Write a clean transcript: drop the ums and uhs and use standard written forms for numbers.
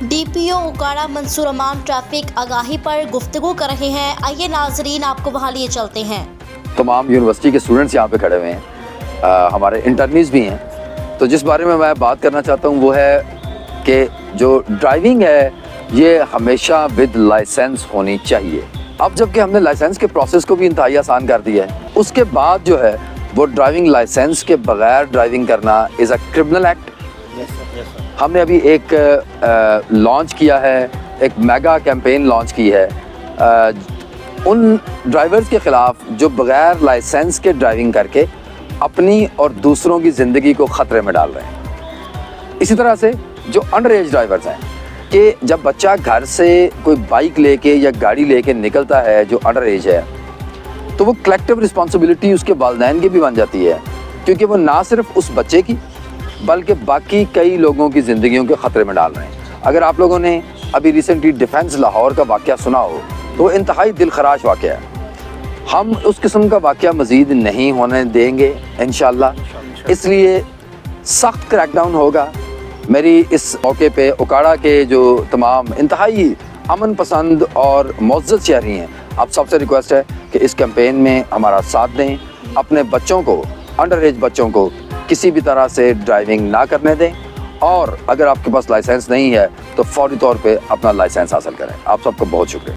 DPO उकाड़ा मंसूर अमान traffic आगाही पर गुफ्तगू कर रहे हैं। आइए नाजरीन, आपको वहाँ लिए चलते हैं। तमाम यूनिवर्सिटी के स्टूडेंट्स यहाँ पे खड़े हुए हैं, हमारे इंटर्नीज भी हैं। तो जिस बारे में मैं बात करना चाहता हूँ वो है कि जो ड्राइविंग है ये हमेशा विद लाइसेंस होनी चाहिए। अब जबकि हमने लाइसेंस के प्रोसेस को भी इंतहाई आसान कर दिया है, उसके बाद जो है वो ड्राइविंग लाइसेंस के बगैर ड्राइविंग करना इज़ अ क्रिमिनल एक्ट। हमने अभी एक लॉन्च किया है, एक मेगा कैंपेन लॉन्च की है उन ड्राइवर्स के ख़िलाफ़ जो बग़ैर लाइसेंस के ड्राइविंग करके अपनी और दूसरों की ज़िंदगी को ख़तरे में डाल रहे हैं। इसी तरह से जो अंडर एज ड्राइवर्स हैं कि जब बच्चा घर से कोई बाइक लेके या गाड़ी लेके निकलता है जो अंडर एज है, तो वो कलेक्टिव रिस्पॉन्सिबिलिटी उसके वालिदैन की भी बन जाती है, क्योंकि वो ना सिर्फ उस बच्चे की बल्कि बाकी कई लोगों की ज़िंदगियों के ख़तरे में डाल रहे हैं। अगर आप लोगों ने अभी रिसेंटली डिफेंस लाहौर का वाक़या सुना हो तो वो इंतहाई दिलखराश वाक़या है। हम उस किस्म का वाक़या मज़ीद नहीं होने देंगे इंशाअल्लाह, इसलिए सख्त क्रैकडाउन होगा। मेरी इस मौके पे उकाड़ा के जो तमाम इंतहाई अमन पसंद और मुअज़्ज़ज़ शहरी हैं, आप सबसे रिक्वेस्ट है कि इस कैंपेन में हमारा साथ दें, अपने बच्चों को, अंडर एज बच्चों को किसी भी तरह से ड्राइविंग ना करने दें, और अगर आपके पास लाइसेंस नहीं है तो फौरी तौर पे अपना लाइसेंस हासिल करें। आप सबको बहुत शुक्रिया।